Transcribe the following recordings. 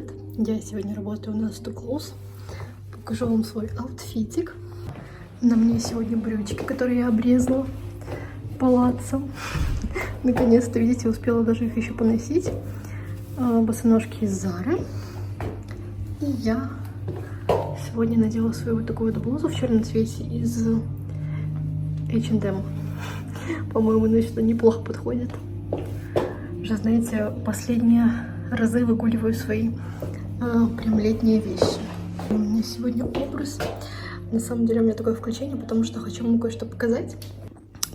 привет! Я сегодня работаю на Too Close. Покажу вам свой аутфитик. На мне сегодня брючки, которые я обрезала палаццо. Наконец-то, видите, успела даже их еще поносить. Босоножки из Zara. И я сегодня надела свою вот такую вот блузу в черном цвете из H&M. По-моему, она сюда неплохо подходит. Уже, знаете, последние разы выгуливаю свои прям летние вещи. У меня сегодня образ. На самом деле у меня такое включение, потому что хочу вам кое-что показать.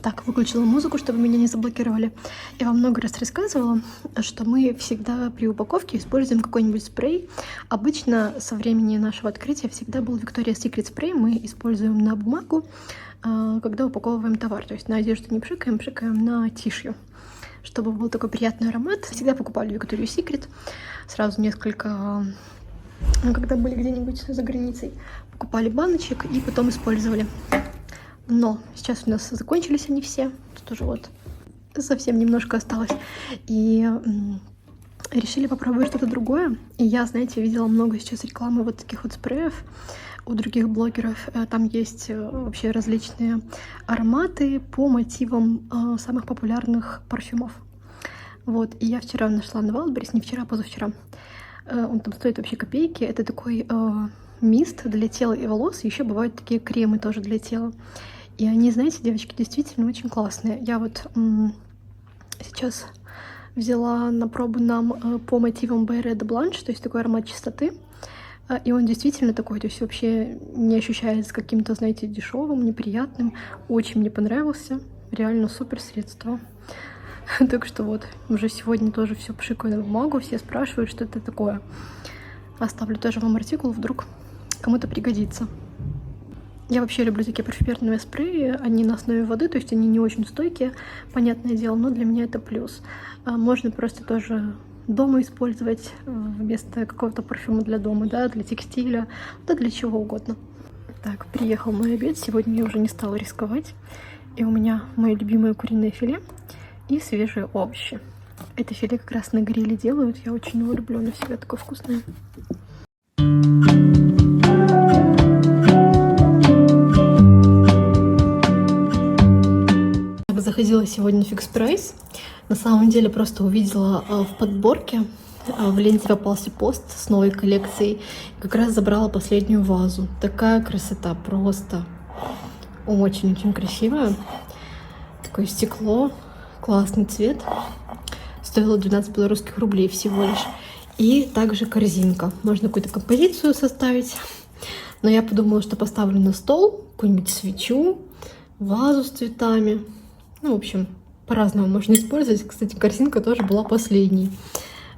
Так, выключила музыку, чтобы меня не заблокировали. Я вам много раз рассказывала, что мы всегда при упаковке используем какой-нибудь спрей. Обычно со времени нашего открытия всегда был Victoria's Secret спрей. Мы используем на бумагу, когда упаковываем товар. То есть на одежду не пшикаем, пшикаем на тишью, чтобы был такой приятный аромат. Всегда покупали Victoria's Secret. Сразу несколько, когда были где-нибудь за границей, покупали баночек и потом использовали. Но сейчас у нас закончились они все. Тут уже вот совсем немножко осталось. И решили попробовать что-то другое. И я, знаете, видела много сейчас рекламы вот таких вот спреев у других блогеров. Там есть вообще различные ароматы по мотивам самых популярных парфюмов. Вот, и я вчера нашла на Wildberries, не вчера, а позавчера. Он там стоит вообще копейки. Это такой мист для тела и волос. Еще бывают такие кремы тоже для тела. И они, знаете, девочки, действительно очень классные. Я вот сейчас взяла на пробу нам по мотивам By Red Blanche, то есть такой аромат чистоты. И он действительно такой, то есть вообще не ощущается каким-то, знаете, дешевым, неприятным. Очень мне понравился. Реально супер средство. Так что вот, уже сегодня тоже все пшикаю на бумагу. Все спрашивают, что это такое. Оставлю тоже вам артикул, вдруг кому-то пригодится. Я вообще люблю такие парфюмерные спреи. Они на основе воды, то есть они не очень стойкие, понятное дело, но для меня это плюс. Можно просто тоже дома использовать вместо какого-то парфюма для дома, да, для текстиля, да, для чего угодно. Так, приехал мой обед. Сегодня я уже не стала рисковать. И у меня мои любимые куриные филе и свежие овощи. Это филе как раз на гриле делают. Я очень его люблю, оно всегда такое вкусное. Заходила сегодня в Fix Price. На самом деле просто увидела в подборке, в ленте попался пост с новой коллекцией. Как раз забрала последнюю вазу. Такая красота, просто очень-очень красивая. Такое стекло, классный цвет. Стоило 12 белорусских рублей всего лишь. И также корзинка. Можно какую-то композицию составить. Но я подумала, что поставлю на стол какую-нибудь свечу, вазу с цветами. Ну, в общем, по-разному можно использовать. Кстати, корзинка тоже была последней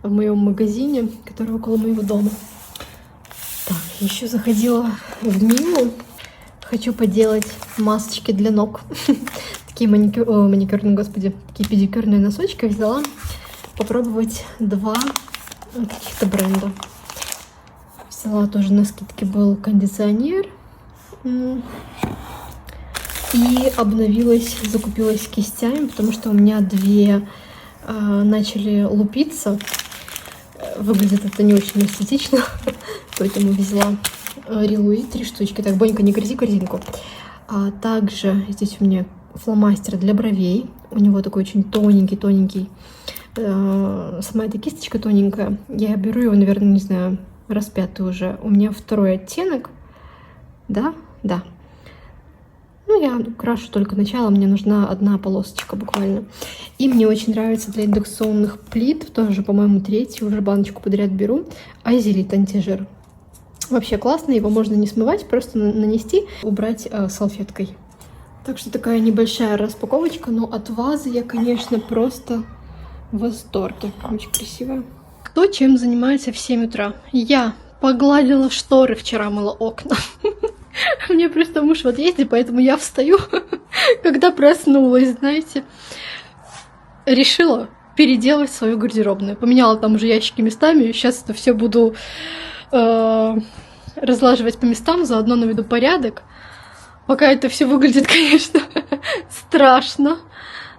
в моем магазине, который около моего дома. Так, еще заходила в Милу. Хочу поделать масочки для ног. Такие маникюрные, господи, такие педикюрные носочки взяла. Попробовать два каких-то бренда. Взяла тоже на скидке, был кондиционер. И обновилась, закупилась кистями, потому что у меня две начали лупиться. Выглядит это не очень эстетично, поэтому взяла Рилуи 3 штучки. Так, Бонька, не грызи корзинку. А также здесь у меня фломастер для бровей. У него такой очень тоненький. Сама эта кисточка тоненькая. Я беру его, наверное, не знаю, раз пятый уже. У меня второй оттенок. Да. Ну, я крашу только начало, мне нужна одна полосочка буквально. И мне очень нравится для индукционных плит, тоже, по-моему, третью уже баночку подряд беру, Айзелит антижир. Вообще классно, его можно не смывать, просто нанести, убрать салфеткой. Так что такая небольшая распаковочка, но от вазы я, конечно, просто в восторге. Очень красивая. Кто чем занимается в 7 утра? Я погладила шторы, вчера мыла окна. Мне просто муж в отъезде, поэтому я встаю, когда проснулась, знаете. Решила переделать свою гардеробную. Поменяла там уже ящики местами. Сейчас это все буду разлаживать по местам, заодно наведу порядок. Пока это все выглядит, конечно, страшно,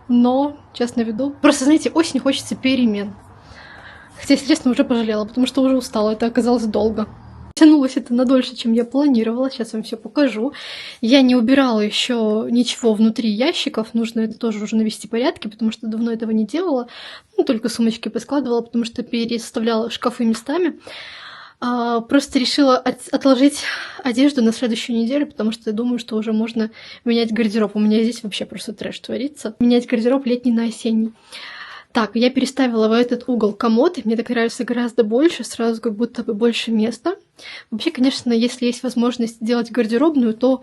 но сейчас наведу. Просто, знаете, осень хочется перемен. Хотя, естественно, уже пожалела, потому что уже устала, это оказалось долго. Тянулось это на дольше, чем я планировала. Сейчас вам все покажу. Я не убирала еще ничего внутри ящиков. Нужно это тоже уже навести порядки, потому что давно этого не делала. Ну, только сумочки поскладывала, потому что переставляла шкафы местами. Просто решила отложить одежду на следующую неделю, потому что я думаю, что уже можно менять гардероб. У меня здесь вообще просто трэш творится. Менять гардероб летний на осенний. Так, я переставила в этот угол комод, мне так нравится гораздо больше, сразу как будто бы больше места. Вообще, конечно, если есть возможность делать гардеробную, то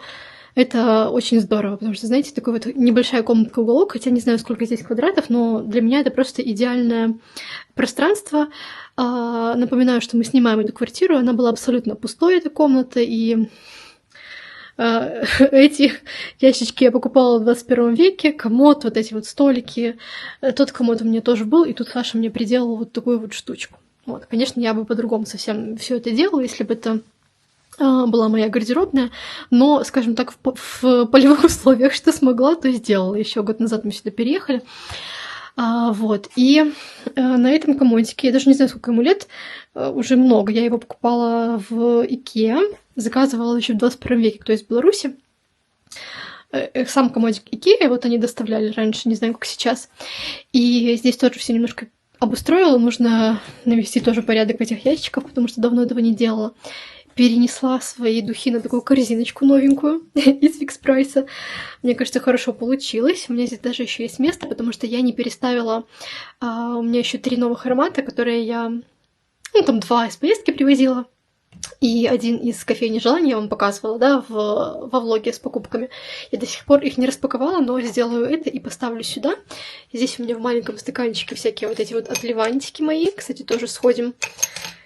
это очень здорово, потому что, знаете, такой вот небольшая комнатка-уголок, хотя не знаю, сколько здесь квадратов, но для меня это просто идеальное пространство. Напоминаю, что мы снимаем эту квартиру, она была абсолютно пустой, эта комната, и эти ящички я покупала в 21 веке, комод, вот эти вот столики. Тот комод у меня тоже был, и тут Саша мне приделала вот такую вот штучку. Вот, конечно, я бы по-другому совсем все это делала, если бы это была моя гардеробная, но, скажем так, в полевых условиях что смогла, то сделала. Еще год назад мы сюда переехали. Вот, и на этом комодике, я даже не знаю, сколько ему лет, уже много. Я его покупала в Икеа, заказывала еще в 21 веке, кто из Беларуси. Сам комодик Икеа, вот они доставляли раньше, не знаю, как сейчас. И здесь тоже все немножко обустроила, нужно навести тоже порядок в этих ящиках, потому что давно этого не делала. Перенесла свои духи на такую корзиночку новенькую из Фикс Прайса. Мне кажется, хорошо получилось. У меня здесь даже еще есть место, потому что я не переставила. У меня еще 3 новых аромата, которые я... Ну, там 2 из поездки привозила. И 1 из кофейни желания я вам показывала, да, во влоге с покупками. Я до сих пор их не распаковала, но сделаю это и поставлю сюда. Здесь у меня в маленьком стаканчике всякие вот эти вот отливантики мои. Кстати, тоже сходим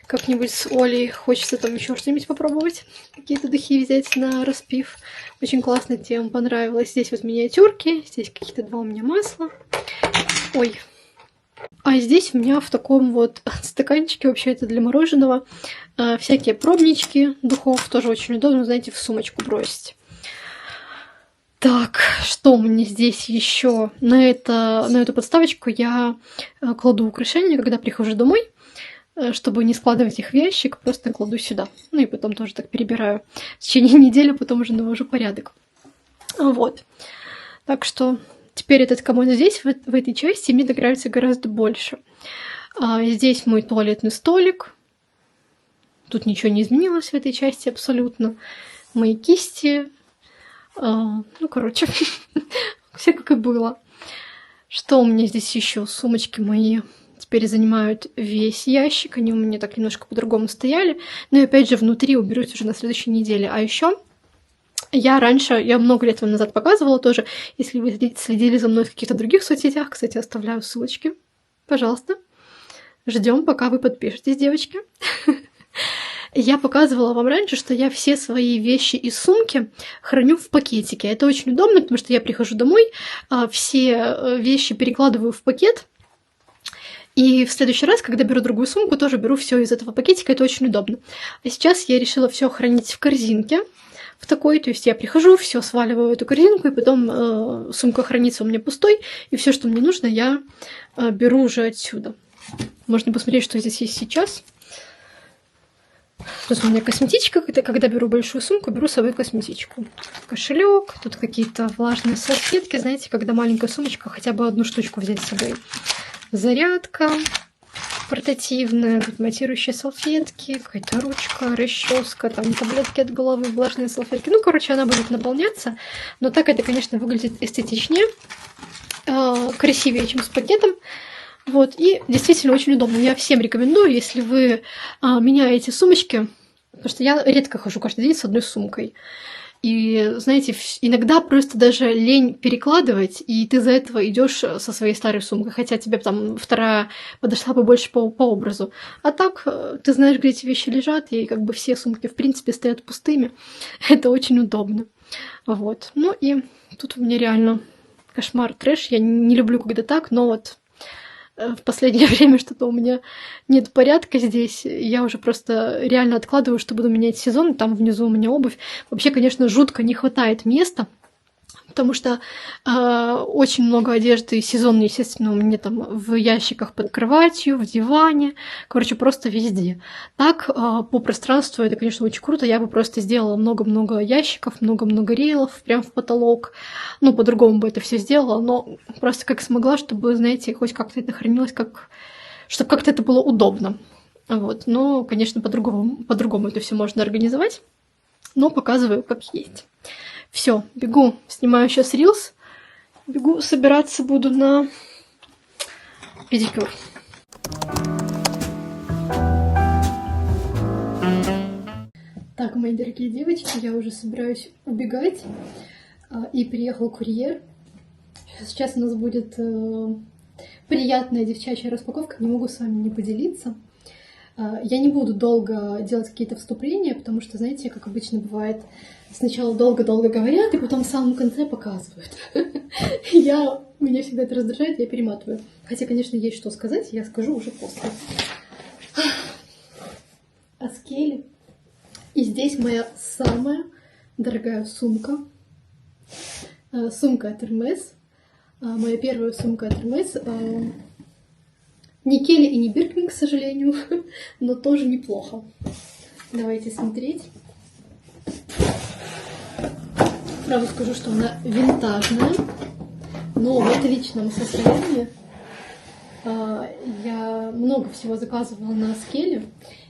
как-нибудь с Олей. Хочется там еще что-нибудь попробовать. Какие-то духи взять на распив. Очень классно, тем понравилось. Здесь вот миниатюрки. Здесь какие-то 2 у меня масла. Ой. А здесь у меня в таком вот стаканчике, вообще это для мороженого, всякие пробнички духов. Тоже очень удобно, знаете, в сумочку бросить. Так, что у меня здесь еще? На эту подставочку я кладу украшения, когда прихожу домой. Чтобы не складывать их в ящик, просто кладу сюда. Ну и потом тоже так перебираю. В течение недели потом уже навожу порядок. Вот. Так что теперь этот комод здесь, в этой части, мне нравится гораздо больше. Здесь мой туалетный столик. Тут ничего не изменилось в этой части абсолютно. Мои кисти. Ну, короче, все как и было. Что у меня здесь еще? Сумочки мои теперь занимают весь ящик, они у меня так немножко по-другому стояли, но и опять же внутри уберусь уже на следующей неделе. А еще я много лет вам назад показывала тоже, если вы следили за мной в каких-то других соцсетях, кстати, оставляю ссылочки, пожалуйста, ждем, пока вы подпишетесь, девочки. Я показывала вам раньше, что я все свои вещи из сумки храню в пакетике. Это очень удобно, потому что я прихожу домой, все вещи перекладываю в пакет, и в следующий раз, когда беру другую сумку, тоже беру все из этого пакетика, это очень удобно. А сейчас я решила все хранить в корзинке, в такой, то есть я прихожу, все сваливаю в эту корзинку, и потом сумка хранится у меня пустой, и все, что мне нужно, я беру уже отсюда. Можно посмотреть, что здесь есть сейчас. Тут у меня косметичка, когда беру большую сумку, беру с собой косметичку. Кошелек, тут какие-то влажные салфетки, знаете, когда маленькая сумочка, хотя бы 1 штучку взять с собой. Зарядка портативная, тут матирующие салфетки, какая-то ручка, расческа, там таблетки от головы, влажные салфетки. Ну, короче, она будет наполняться, но так это, конечно, выглядит эстетичнее, красивее, чем с пакетом. Вот, и действительно очень удобно. Я всем рекомендую, если вы меняете сумочки, потому что я редко хожу каждый день с одной сумкой. И, знаете, иногда просто даже лень перекладывать, и ты из-за этого идешь со своей старой сумкой, хотя тебе там вторая подошла бы больше по образу. А так, ты знаешь, где эти вещи лежат, и как бы все сумки, в принципе, стоят пустыми. Это очень удобно. Вот. Ну и тут у меня реально кошмар, трэш. Я не люблю, когда так, но вот в последнее время что-то у меня нет порядка здесь. Я уже просто реально откладываю, что буду менять сезон. Там внизу у меня обувь. Вообще, конечно, жутко не хватает места. потому что очень много одежды сезонной, естественно, у меня там в ящиках под кроватью, в диване, короче, просто везде. Так, по пространству это, конечно, очень круто, я бы просто сделала много-много ящиков, много-много рейлов прям в потолок, ну, по-другому бы это все сделала, но просто как смогла, чтобы, знаете, хоть как-то это хранилось, чтобы как-то это было удобно. Вот, но, конечно, по-другому это все можно организовать, но показываю, как есть. Все, бегу, снимаю сейчас рилс, бегу, собираться буду на педикюр. Так, мои дорогие девочки, я уже собираюсь убегать, и приехал курьер. Сейчас у нас будет приятная девчачья распаковка, не могу с вами не поделиться. Я не буду долго делать какие-то вступления, потому что, знаете, как обычно бывает, сначала долго-долго говорят, и потом в самом конце показывают. Меня всегда это раздражает, я перематываю. Хотя, конечно, есть что сказать, я скажу уже после. Аскели. И здесь моя самая дорогая сумка. Сумка от Hermes. Моя первая сумка от Hermes. Не Келли и не Биркин, к сожалению, но тоже неплохо. Давайте смотреть. Сразу скажу, что она винтажная, но в отличном состоянии. Я много всего заказывала на Аскеле,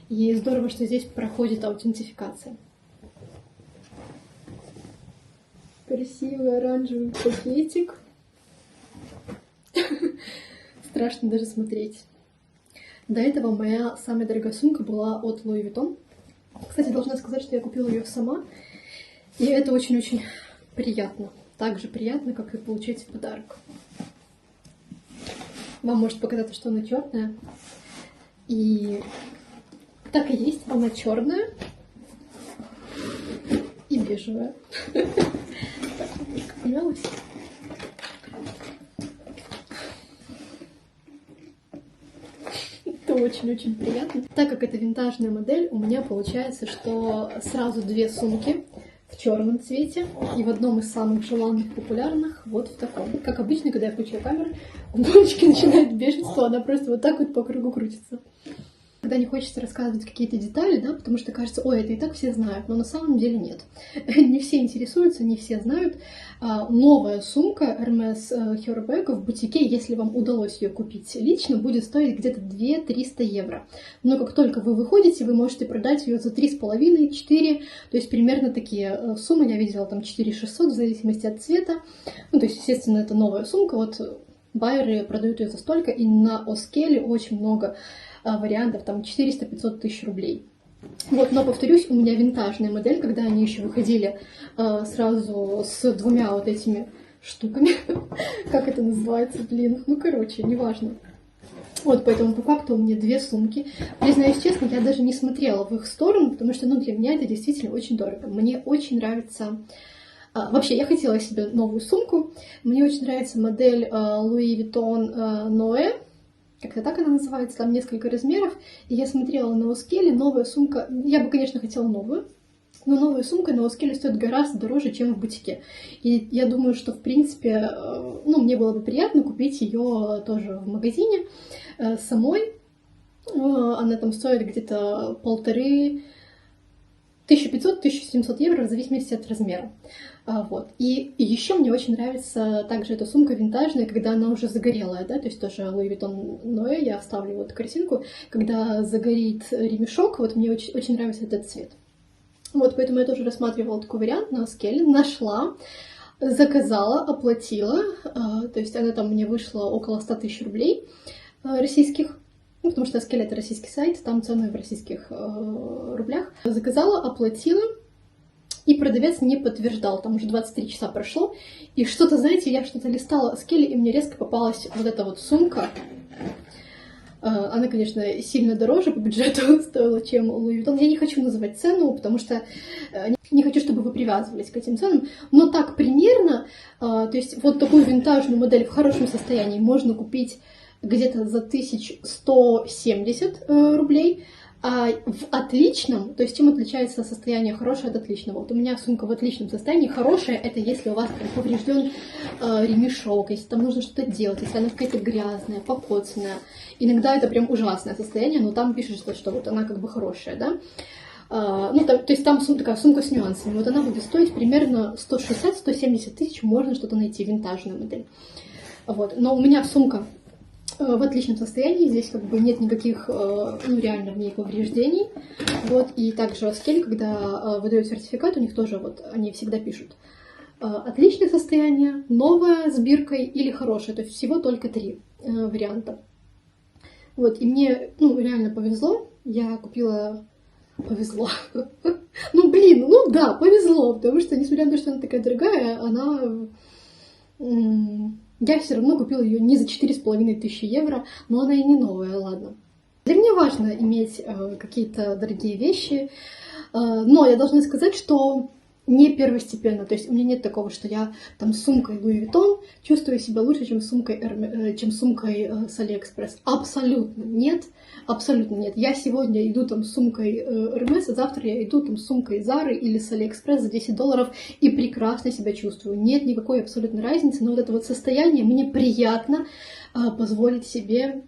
и здорово, что здесь проходит аутентификация. Красивый оранжевый пакетик. Страшно даже смотреть. До этого моя самая дорогая сумка была от Louis Vuitton. Кстати, должна сказать, что я купила ее сама. И это очень-очень приятно. Так же приятно, как и получить в подарок. Вам может показаться, что она черная. И так и есть. Она черная и бежевая. Так, немножко помялась. Это очень-очень приятно. Так как это винтажная модель, у меня получается, что сразу две сумки в черном цвете и в одном из самых желанных, популярных, вот в таком. Как обычно, когда я включаю камеру, у девочки начинает бешенство, она просто вот так вот по кругу крутится. Когда не хочется рассказывать какие-то детали, да, потому что кажется, ой, это и так все знают, но на самом деле нет. Не все интересуются, не все знают. Новая сумка Hermes Her Bag в бутике, если вам удалось ее купить лично, будет стоить где-то 200-300 евро. Но как только вы выходите, вы можете продать ее за 3,5-4, то есть примерно такие суммы. Я видела там 4600 в зависимости от цвета. Ну, то есть, естественно, это новая сумка, вот байеры продают ее за столько, и на Оскеле очень много вариантов, там 400-500 тысяч рублей. Вот, но, повторюсь, у меня винтажная модель, когда они еще выходили сразу с двумя вот этими штуками. Как это называется, блин? Ну, короче, неважно. Вот, поэтому по факту у меня две сумки. Признаюсь честно, я даже не смотрела в их сторону, потому что, ну, для меня это действительно очень дорого. Мне очень нравится... Вообще, я хотела себе новую сумку. Мне очень нравится модель Louis Vuitton Noe. Как-то так она называется, там несколько размеров. И я смотрела на Оскеле, новая сумка... Я бы, конечно, хотела новую, но новая сумка на Оскеле стоит гораздо дороже, чем в бутике. И я думаю, что, в принципе, ну, мне было бы приятно купить ее тоже в магазине самой. Она там стоит где-то 1500-1700 евро в зависимости от размера. Вот. И еще мне очень нравится также эта сумка винтажная, когда она уже загорелая, да, то есть тоже Louis Vuitton Noe, я оставлю вот картинку, когда загорит ремешок, вот мне очень, очень нравится этот цвет. Вот, поэтому я тоже рассматривала такой вариант на Аскеле, нашла, заказала, оплатила, то есть она там мне вышла около 100 тысяч рублей российских. Ну, потому что Аскеле — это российский сайт, там цены в российских рублях. Заказала, оплатила, и продавец не подтверждал. Там уже 23 часа прошло, и что-то, знаете, я что-то листала Аскеле, и мне резко попалась вот эта вот сумка. Она, конечно, сильно дороже по бюджету стоила, чем Louis Vuitton. Я не хочу называть цену, потому что не хочу, чтобы вы привязывались к этим ценам. Но так примерно, то есть вот такую винтажную модель в хорошем состоянии можно купить где-то за 1170 рублей. А в отличном, то есть чем отличается состояние хорошее от отличного? Вот у меня сумка в отличном состоянии. Хорошая — это если у вас прям поврежден ремешок, если там нужно что-то делать, если она какая-то грязная, покоцанная. Иногда это прям ужасное состояние, но там пишется, что вот она как бы хорошая, да? Ну, то есть там такая сумка с нюансами. Вот она будет стоить примерно 160-170 тысяч, можно что-то найти, винтажную модель. Вот. Но у меня сумка в отличном состоянии, здесь как бы нет никаких, ну, реально в ней повреждений. Вот. И также Роскель, когда выдают сертификат, у них тоже вот они всегда пишут отличное состояние, новое с биркой или хорошее. То есть всего только 3 варианта. Вот. И мне, ну, реально повезло. Я купила... Повезло. Ну, блин, ну да, повезло, потому что, несмотря на то, что она такая дорогая, она... Я все равно купила ее не за 4500 евро, но она и не новая, ладно. Для меня важно иметь какие-то дорогие вещи, но я должна сказать, что не первостепенно. То есть у меня нет такого, что я там с сумкой Louis Vuitton чувствую себя лучше, чем с сумкой с AliExpress. Абсолютно нет. Абсолютно нет. Я сегодня иду там с сумкой Hermes, а завтра я иду там с сумкой Zara или с AliExpress за $10 и прекрасно себя чувствую. Нет никакой абсолютной разницы, но вот это вот состояние, мне приятно позволить себе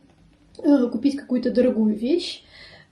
купить какую-то дорогую вещь.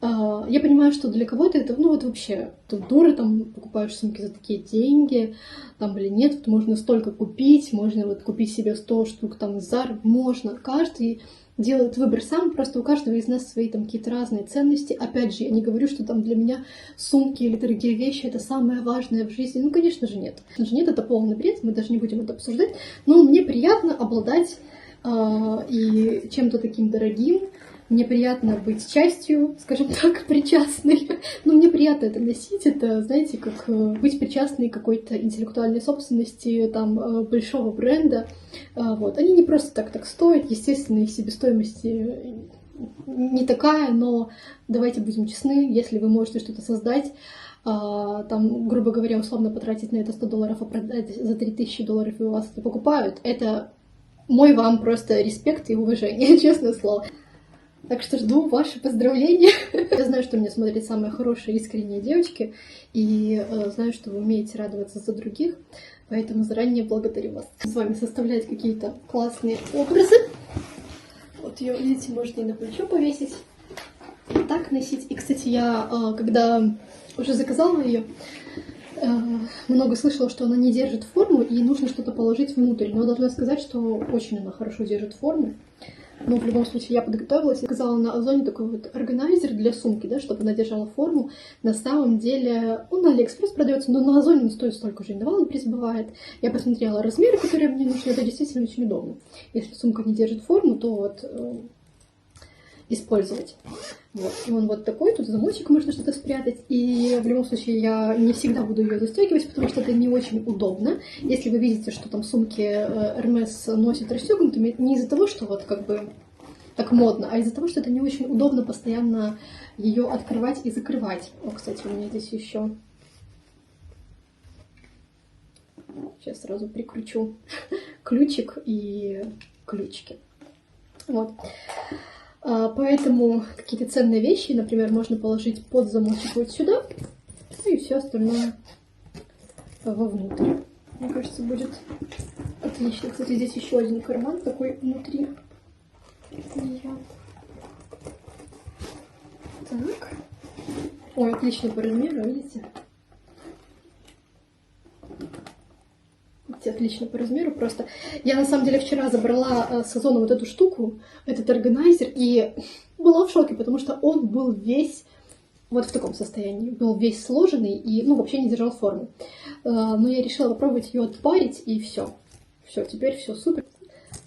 Я понимаю, что для кого-то это, ну вот вообще, ты дура, там покупаешь сумки за такие деньги, там или нет, вот можно столько купить, можно вот купить себе 100 штук там из Zara, можно, каждый делает выбор сам, просто у каждого из нас свои там какие-то разные ценности. Опять же, я не говорю, что там для меня сумки или дорогие вещи — это самое важное в жизни. Ну, конечно же, нет. Конечно же, нет, это полный бред, мы даже не будем это обсуждать. Но мне приятно обладать и чем-то таким дорогим. Мне приятно быть частью, скажем так, причастной. Но мне приятно это носить. Это, знаете, как быть причастной к какой-то интеллектуальной собственности там большого бренда. Вот. Они не просто так стоят. Естественно, их себестоимость не такая, но давайте будем честны, если вы можете что-то создать, там, грубо говоря, условно потратить на это $100, а продать за $3000, и у вас это покупают, это мой вам просто респект и уважение, честное слово. Так что жду ваши поздравления. Я знаю, что меня смотрят самые хорошие, искренние девочки, и знаю, что вы умеете радоваться за других, поэтому заранее благодарю вас. С вами составлять какие-то классные образы. Вот ее, видите, можно и на плечо повесить, и так носить. И, кстати, я, когда уже заказала ее, много слышала, что она не держит форму, и нужно что-то положить внутрь. Но должна сказать, что очень она хорошо держит форму. Но в любом случае я подготовилась и заказала на Озоне такой вот органайзер для сумки, да, чтобы она держала форму. На самом деле он на AliExpress продается, но на Озоне он стоит столько же, Индавал приз бывает. Я посмотрела размеры, которые мне нужны, это действительно очень удобно. Если сумка не держит форму, то вот использовать. Вот. И он вот такой, тут замочек, можно что-то спрятать. И в любом случае я не всегда буду ее застегивать, потому что это не очень удобно. Если вы видите, что там сумки Hermes носят расстегнутыми, не из-за того, что вот как бы так модно, а из-за того, что это не очень удобно постоянно ее открывать и закрывать. О, кстати, у меня здесь еще... Сейчас сразу прикручу ключик и ключики. Вот. Поэтому какие-то ценные вещи, например, можно положить под замочек вот сюда, и все остальное вовнутрь. Мне кажется, будет отлично. Кстати, здесь еще один карман такой внутри. Так. Ой, отлично по размеру, видите? Отлично по размеру просто. Я на самом деле вчера забрала с Озона вот эту штуку, этот органайзер, и была в шоке, потому что он был весь вот в таком состоянии. Был весь сложенный и, ну, вообще не держал форму. Но я решила попробовать ее отпарить, и все. Все, теперь все супер.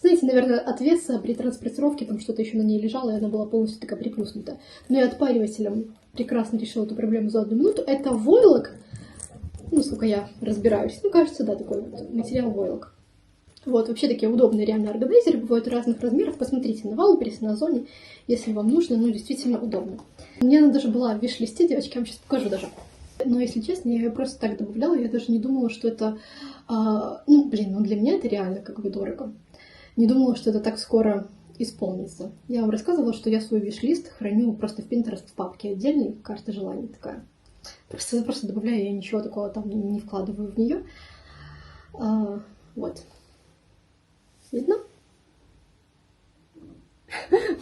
Знаете, наверное, от веса при транспортировке там что-то еще на ней лежало, и она была полностью такая приплюснутая. Но я отпаривателем прекрасно решила эту проблему за 1 минуту. Это войлок. Ну, сколько я разбираюсь. Ну, кажется, да, такой вот материал войлок. Вот, вообще такие удобные реально органайзеры бывают разных размеров. Посмотрите на Wildberries, на Озоне, если вам нужно, ну, действительно удобно. У меня она даже была в виш-листе, девочки, я вам сейчас покажу даже. Но, если честно, я ее просто так добавляла, я даже не думала, что это... ну, блин, ну для меня это реально как бы дорого. Не думала, что это так скоро исполнится. Я вам рассказывала, что я свой виш-лист храню просто в Pinterest в папке отдельной, карта желаний такая. Просто добавляю, я ничего такого там не вкладываю в нее. Вот. Видно?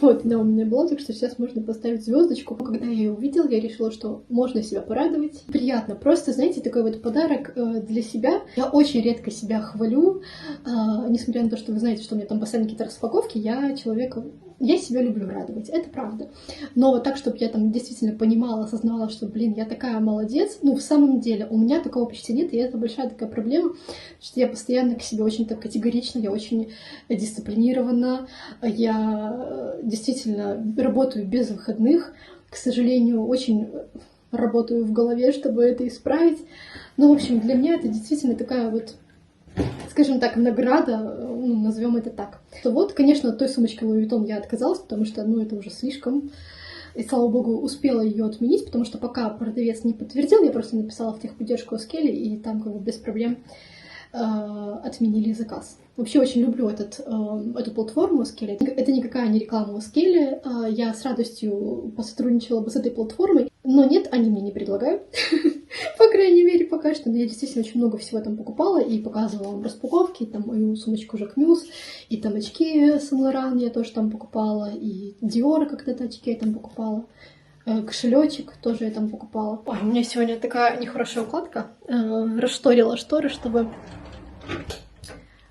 Вот, да, у меня была, так что сейчас можно поставить звездочку. Когда я ее увидела, я решила, что можно себя порадовать. Приятно. Просто, знаете, такой вот подарок для себя. Я очень редко себя хвалю. Несмотря на то, что вы знаете, что у меня там постоянно какие-то распаковки, я себя люблю радовать, это правда. Но вот так, чтобы я там действительно понимала, осознавала, что, блин, я такая молодец, в самом деле, у меня такого почти нет, и это большая такая проблема, что я постоянно к себе очень так категорична, я очень дисциплинирована, я действительно работаю без выходных, к сожалению, очень работаю в голове, чтобы это исправить. В общем, для меня это действительно такая вот, скажем так, награда, назовем это так. То вот, конечно, от той сумочки Louis Vuitton я отказалась, потому что, это уже слишком. И, слава богу, успела ее отменить, потому что пока продавец не подтвердил, я просто написала в техподдержку Оскеле, и там без проблем отменили заказ. Вообще очень люблю эту платформу Оскеле. Это никакая не реклама Оскеле. Я с радостью посотрудничала бы с этой платформой, но нет, они мне не предлагают. По крайней мере, пока что. Но я действительно очень много всего там покупала и показывала вам распаковки. Там мою сумочку Jacques Mus, и там очки Saint Laurent я тоже там покупала, и Dior когда-то очки я там покупала. Кошелечек тоже я там покупала. Ой, у меня сегодня такая нехорошая укладка. Расшторила шторы, чтобы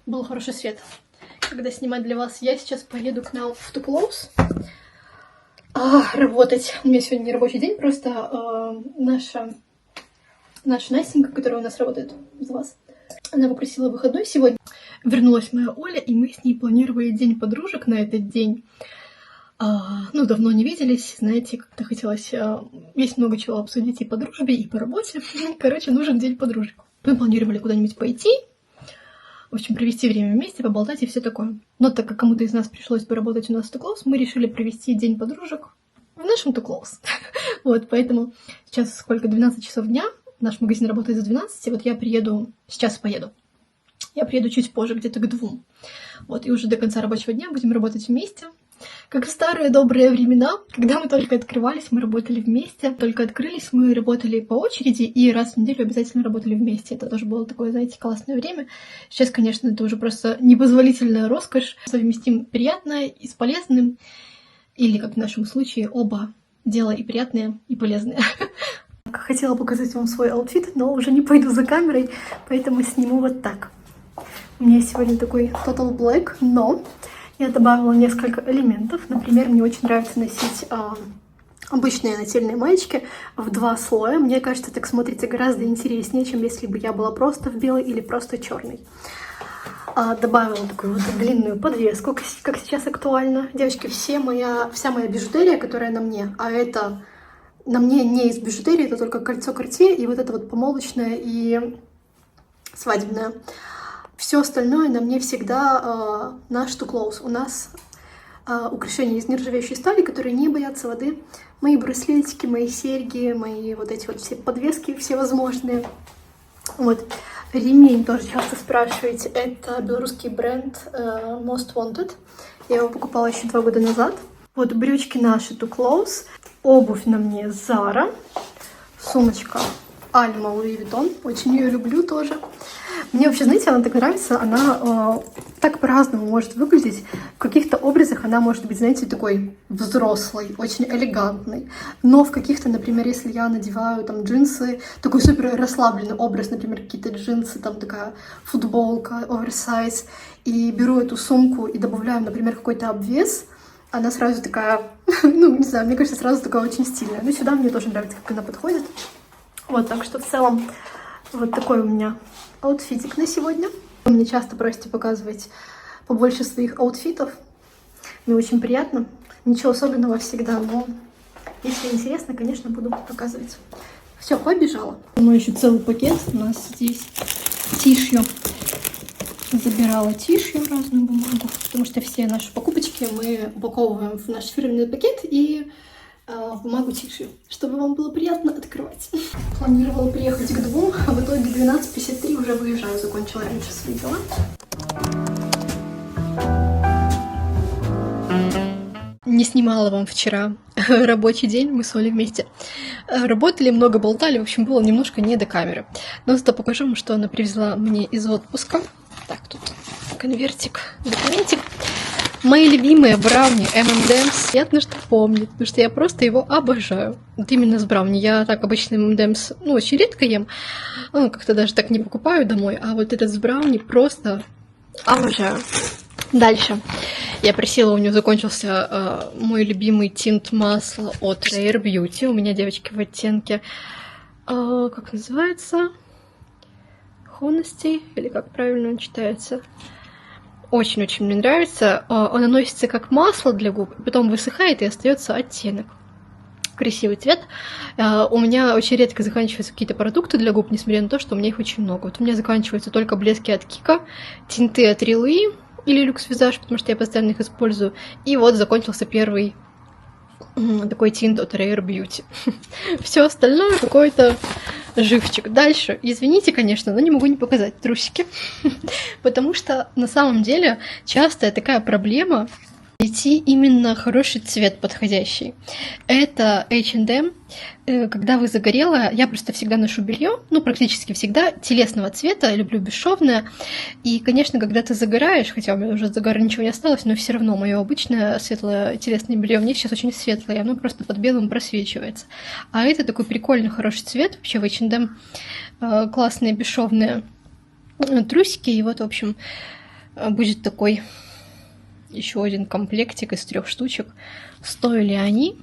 был хороший свет, когда снимать для вас. Я сейчас поеду к нам в Too Close работать. У меня сегодня не рабочий день, просто наша Настенька, которая у нас работает за вас, она попросила выходной сегодня. Вернулась моя Оля, и мы с ней планировали день подружек на этот день. Давно не виделись, знаете, как-то хотелось... Есть много чего обсудить и по дружбе, и по работе. Короче, нужен день подружек. Мы планировали куда-нибудь пойти, в общем, провести время вместе, поболтать и все такое. Но так как кому-то из нас пришлось поработать у нас в Too Close, мы решили провести день подружек в нашем Too Close. Вот, поэтому сейчас сколько? 12 часов дня. Наш магазин работает до 12, вот я приеду... Сейчас поеду. Я приеду чуть позже, где-то к 2. Вот, и уже до конца рабочего дня будем работать вместе. Как в старые добрые времена, когда мы только открывались, мы работали вместе. Только открылись, мы работали по очереди и раз в неделю обязательно работали вместе. Это тоже было такое, знаете, классное время. Сейчас, конечно, это уже просто непозволительная роскошь. Совместим приятное и с полезным. Или, как в нашем случае, оба дела и приятные, и полезные. Хотела показать вам свой аутфит, но уже не пойду за камерой, поэтому сниму вот так. У меня сегодня такой Total Black, но... Я добавила несколько элементов. Например, мне очень нравится носить обычные нательные маечки в 2 слоя. Мне кажется, так смотрится гораздо интереснее, чем если бы я была просто в белой или просто черной. Добавила такую вот длинную подвеску, как сейчас актуально. Девочки, вся моя бижутерия, которая на мне, а это на мне не из бижутерии, это только кольцо Cartier и вот это вот помолвочное и свадебное. Все остальное на мне всегда наш Too Close. У нас украшения из нержавеющей стали, которые не боятся воды. Мои браслетики, мои серьги, мои вот эти вот все подвески всевозможные. Вот. Ремень тоже часто спрашиваете. Это белорусский бренд Most Wanted. Я его покупала еще 2 года назад. Вот брючки наши Too Close. Обувь на мне Zara. Сумочка Alma Louis Vuitton. Очень ее люблю тоже. Мне вообще, знаете, она так нравится, она так по-разному может выглядеть. В каких-то образах она может быть, знаете, такой взрослой, очень элегантной. Но в каких-то, например, если я надеваю там джинсы, такой супер расслабленный образ, например, какие-то джинсы, там такая футболка, оверсайз, и беру эту сумку и добавляю, например, какой-то обвес, она сразу такая, не знаю, мне кажется, сразу такая очень стильная. Но сюда мне тоже нравится, как она подходит. Вот, так что в целом вот такой у меня аутфитик на сегодня. Вы мне часто просите показывать побольше своих аутфитов. Мне очень приятно. Ничего особенного всегда, но если интересно, конечно, буду показывать. Все, побежала. Ну, еще целый пакет у нас здесь. Тишью. Забирала тишью разную бумагу, потому что все наши покупочки мы упаковываем в наш фирменный пакет и в бумагу тишью, чтобы вам было приятно открывать. Планировала приехать к 2, а в итоге 12:53 уже выезжаю, закончила раньше свои дела. Не снимала вам вчера рабочий день, мы с Олей вместе работали, много болтали, в общем, было немножко не до камеры. Но зато покажу вам, что она привезла мне из отпуска. Так, тут конвертик, документик. Мои любимые брауни M&M's. Приятно, что помнит, потому что я просто его обожаю. Вот именно с брауни. Я так обычно M&M's, очень редко ем. Как-то даже так не покупаю домой. А вот этот с брауни просто обожаю. Дальше. Я просила, у нее закончился мой любимый тинт масла от Rare Beauty. У меня, девочки, в оттенке, как называется? Honesty, или как правильно он читается? Очень-очень мне нравится. Он наносится как масло для губ, потом высыхает и остается оттенок. Красивый цвет. У меня очень редко заканчиваются какие-то продукты для губ, несмотря на то, что у меня их очень много. Вот у меня заканчиваются только блески от Кика, тинты от Рилы или Люкс Визаж, потому что я постоянно их использую. И вот закончился первый такой тинт от Rare Beauty. Все остальное какой-то живчик. Дальше, извините, конечно, но не могу не показать трусики, потому что на самом деле частая такая проблема найти именно хороший цвет подходящий. Это H&M. Когда вы загорелая, я просто всегда ношу белье, практически всегда телесного цвета, люблю бесшовное. И, конечно, когда ты загораешь, хотя у меня уже от загара ничего не осталось, но все равно мое обычное светлое телесное белье у меня сейчас очень светлое, оно просто под белым просвечивается. А это такой прикольный, хороший цвет. Вообще в H&M классные бесшовные трусики. И вот, в общем, будет такой еще один комплектик из 3 штучек. Стоили они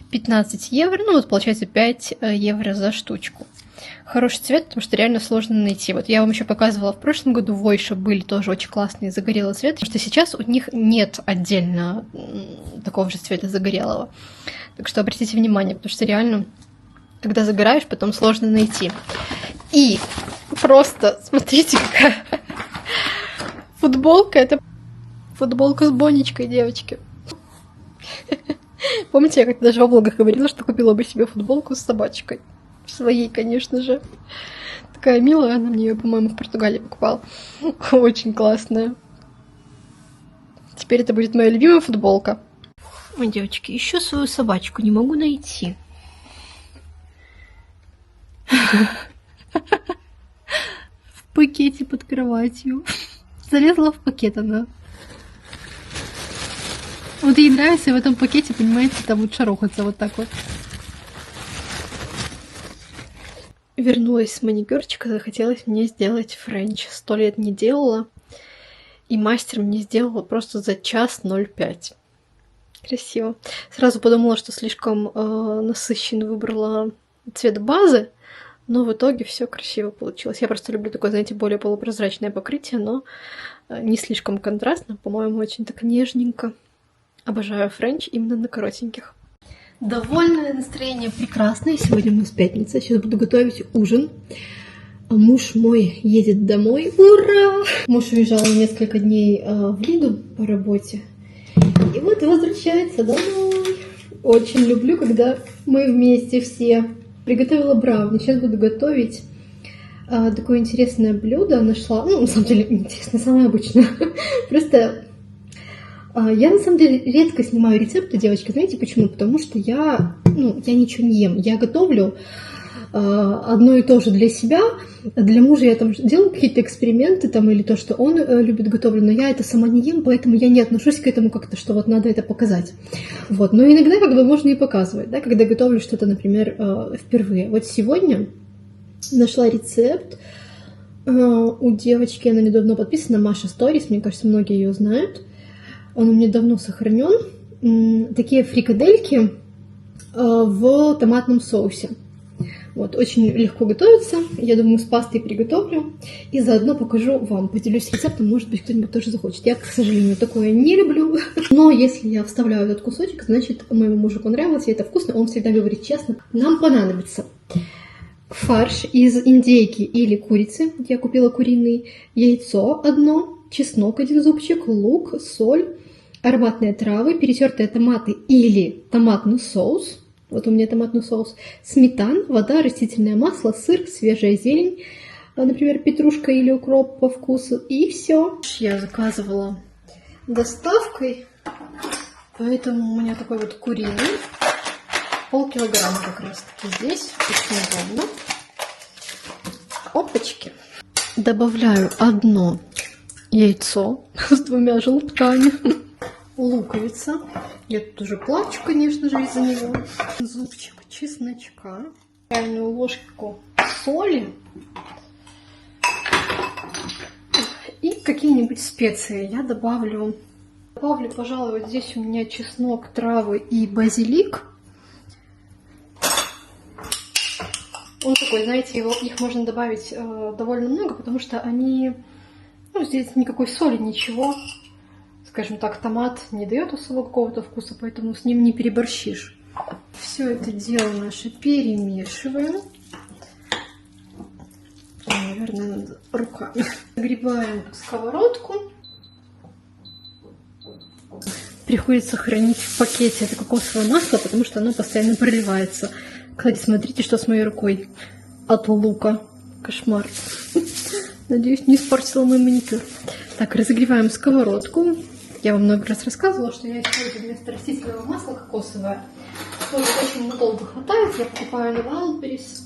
15 евро, получается 5 евро за штучку. Хороший цвет, потому что реально сложно найти. Вот я вам еще показывала в прошлом году, в Ойше были тоже очень классные загорелые цветы, потому что сейчас у них нет отдельно такого же цвета загорелого. Так что обратите внимание, потому что реально, когда загораешь, потом сложно найти. И просто, смотрите, какая футболка, это футболка с Бонечкой, девочки. Помните, я как-то даже в влогах говорила, что купила бы себе футболку с собачкой. Своей, конечно же. Такая милая, она мне ее, по-моему, в Португалии покупала. Очень классная. Теперь это будет моя любимая футболка. Ой, девочки, еще свою собачку не могу найти. В пакете под кроватью. Залезла в пакет она. Вот ей нравится в этом пакете, понимаете, там вот шарохаться вот так вот. Вернулась с маникюрчика, захотелось мне сделать френч. 100 лет не делала, и мастер мне сделала просто за 1:05. Красиво. Сразу подумала, что слишком насыщенно выбрала цвет базы, но в итоге все красиво получилось. Я просто люблю такое, знаете, более полупрозрачное покрытие, но не слишком контрастно, по-моему, очень так нежненько. Обожаю френч именно на коротеньких. Довольное настроение прекрасное. Сегодня у нас пятница. Сейчас буду готовить ужин. Муж мой едет домой. Ура! Муж уезжал несколько дней в Лиду по работе. И вот возвращается домой. Очень люблю, когда мы вместе все. Приготовила брауни. Сейчас буду готовить такое интересное блюдо. Нашла, на самом деле, интересно, самое обычное. Просто... Я, на самом деле, редко снимаю рецепты, девочки. Знаете почему? Потому что я ничего не ем. Я готовлю одно и то же для себя. Для мужа я там делаю какие-то эксперименты, или то, что он любит готовлю, но я это сама не ем, поэтому я не отношусь к этому как-то, что вот надо это показать. Вот. Но иногда можно и показывать, да, когда готовлю что-то, например, впервые. Вот сегодня нашла рецепт у девочки, она недавно подписана, Маша Сторис, мне кажется, многие ее знают. Он у меня давно сохранен. Такие фрикадельки в томатном соусе. Вот, очень легко готовится. Я думаю, с пастой приготовлю. И заодно покажу вам. Поделюсь рецептом, может быть, кто-нибудь тоже захочет. Я, к сожалению, такое не люблю. Но если я вставляю этот кусочек, значит, моему мужу понравилось, и это вкусно. Он всегда говорит честно. Нам понадобится фарш из индейки или курицы. Я купила куриный. Яйцо одно. Чеснок 1 зубчик, лук, соль, ароматные травы, перетертые томаты или томатный соус. Вот у меня томатный соус. Сметана, вода, растительное масло, сыр, свежая зелень, например, петрушка или укроп по вкусу. И все. Я заказывала доставкой. Поэтому у меня такой вот куриный. Полкилограмма как раз таки здесь. Очень удобно. Опачки. Добавляю одно яйцо с 2 желтками. Луковица. Я тут уже плачу, конечно же, из-за него. Зубчик чесночка. Чайную ложку соли. И какие-нибудь специи я добавлю. Добавлю, пожалуй, вот здесь у меня чеснок, травы и базилик. Он такой, знаете, их можно добавить довольно много, потому что они, ну, здесь никакой соли, ничего. Скажем так, томат не дает особо какого-то вкуса, поэтому с ним не переборщишь. Все это дело наше перемешиваем. Наверное, надо руками. Нагреваем сковородку. Приходится хранить в пакете это кокосовое масло, потому что оно постоянно проливается. Кстати, смотрите, что с моей рукой от лука. Кошмар. Надеюсь, не испортила мой маникюр. Так, разогреваем сковородку. Я вам много раз рассказывала, что я использую вместо растительного масла кокосовое. Тоже очень надолго хватает. Я покупаю на Wildberries.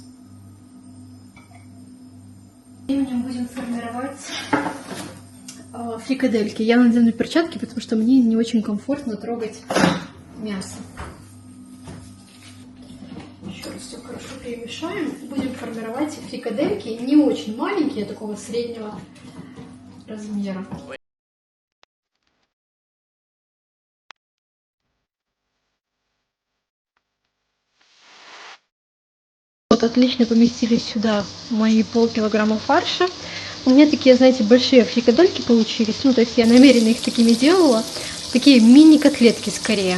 Временем будем формировать фрикадельки. Я надену перчатки, потому что мне не очень комфортно трогать мясо. Еще раз все хорошо перемешаем. Будем формировать фрикадельки. Не очень маленькие, такого среднего размера. Вот отлично поместились сюда мои полкилограмма фарша. У меня такие, знаете, большие фрикадельки получились. Ну, то есть я намеренно их такими делала. Такие мини-котлетки скорее.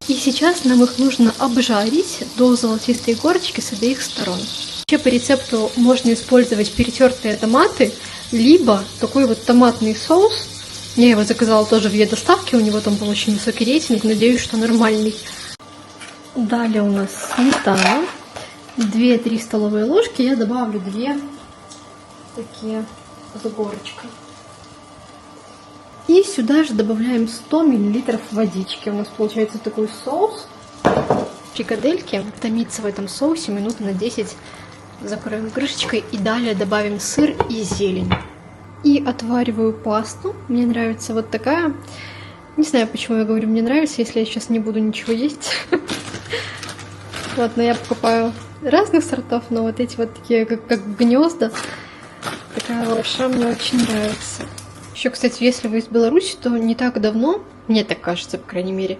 И сейчас нам их нужно обжарить до золотистой корочки с обеих сторон. Вообще по рецепту можно использовать перетертые томаты, либо такой вот томатный соус. Я его заказала тоже в Е-доставке, у него там был очень высокий рейтинг, надеюсь, что нормальный. Далее у нас сметана. 2-3 столовые ложки, я добавлю 2 такие с горочкой. И сюда же добавляем 100 мл водички. У нас получается такой соус. Фрикадельки томится в этом соусе минут на 10. Закроем крышечкой и далее добавим сыр и зелень. И отвариваю пасту. Мне нравится вот такая. Не знаю, почему я говорю мне нравится, если я сейчас не буду ничего есть. Вот, но я покупаю разных сортов, но вот эти вот такие, как гнезда, такая лапша мне очень нравится. Еще, кстати, если вы из Беларуси, то не так давно, мне так кажется, по крайней мере,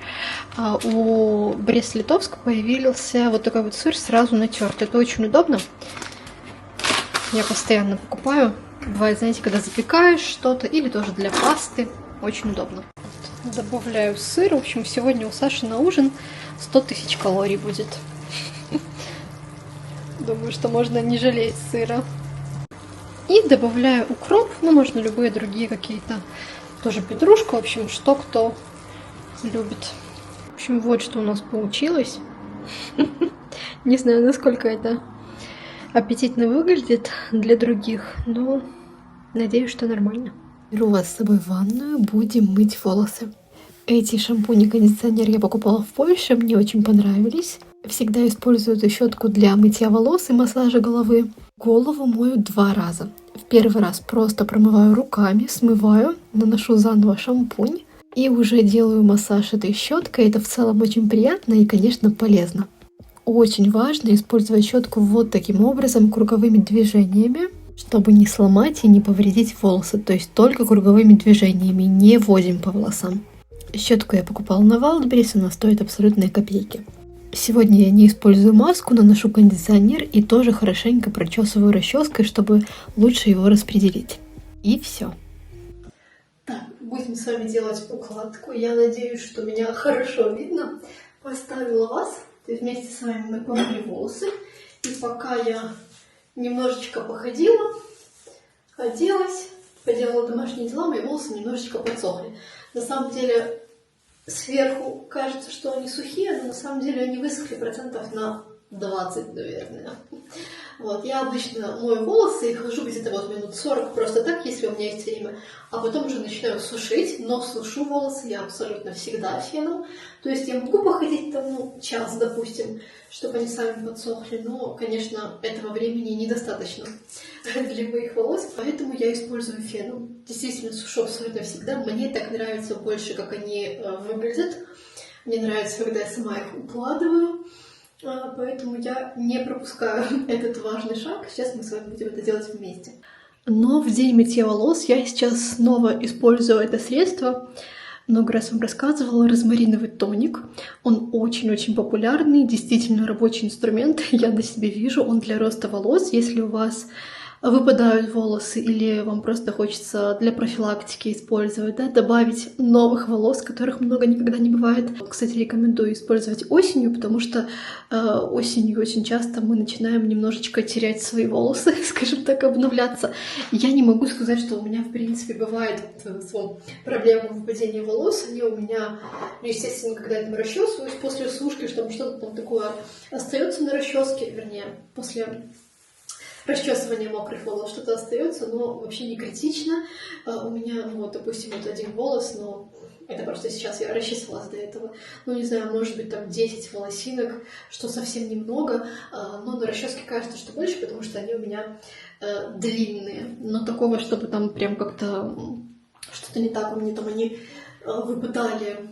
у Брест-Литовска появился вот такой вот сыр сразу натертый. Это очень удобно. Я постоянно покупаю. Бывает, знаете, когда запекаешь что-то или тоже для пасты. Очень удобно. Добавляю сыр. В общем, сегодня у Саши на ужин 100 тысяч калорий будет. Думаю, что можно не жалеть сыра. И добавляю укроп, ну, можно любые другие какие-то, тоже петрушку, в общем, что кто любит. В общем, вот что у нас получилось. Не знаю, насколько это аппетитно выглядит для других, но надеюсь, что нормально. Беру вас с собой в ванную, будем мыть волосы. Эти шампунь и кондиционер я покупала в Польше, мне очень понравились. Всегда использую эту щетку для мытья волос и массажа головы. Голову мою 2 раза. В первый раз просто промываю руками, смываю, наношу заново шампунь и уже делаю массаж этой щеткой. Это в целом очень приятно и, конечно, полезно. Очень важно использовать щетку вот таким образом, круговыми движениями, чтобы не сломать и не повредить волосы. То есть только круговыми движениями, не возим по волосам. Щетку я покупала на Wildberries, она стоит абсолютные копейки. Сегодня я не использую маску, наношу кондиционер и тоже хорошенько прочесываю расческой, чтобы лучше его распределить. И все. Так, будем с вами делать укладку. Я надеюсь, что меня хорошо видно. Поставила вас, то есть вместе с вами мы помыли волосы. И пока я немножечко походила, оделась, поделала домашние дела, мои волосы немножечко подсохли. На самом деле, сверху кажется, что они сухие, но на самом деле они высохли процентов на 20, наверное. Вот, я обычно мою волосы и хожу где-то вот минут 40 просто так, если у меня есть время, а потом уже начинаю сушить, но сушу волосы я абсолютно всегда феном. То есть я могу походить там, ну, час, допустим, чтобы они сами подсохли, но, конечно, этого времени недостаточно для моих волос, поэтому я использую феном. Действительно, сушу абсолютно всегда. Мне так нравится больше, как они выглядят. Мне нравится, когда я сама их укладываю. Поэтому я не пропускаю этот важный шаг. Сейчас мы с вами будем это делать вместе. Но в день мытья волос я сейчас снова использую это средство. Много раз вам рассказывала, розмариновый тоник. Он очень-очень популярный, действительно рабочий инструмент. Я на себе вижу, он для роста волос. Если у вас выпадают волосы или вам просто хочется для профилактики использовать, да, добавить новых волос, которых много никогда не бывает. Кстати, рекомендую использовать осенью, потому что осенью очень часто мы начинаем немножечко терять свои волосы, скажем так, обновляться. Я не могу сказать, что у меня, в принципе, бывает проблема выпадения волос. Они у меня, естественно, когда я там расчесываюсь после сушки, чтобы что-то там такое остается на расческе, вернее, после расчесывание мокрых волос что-то остается, но вообще не критично. У меня, ну вот, допустим, вот один волос, но это просто сейчас я расчесывалась до этого. Ну, не знаю, может быть, там 10 волосинок, что совсем немного, но на расческе кажется, что больше, потому что они у меня длинные. Но такого, чтобы там прям как-то что-то не так, у меня там они выпадали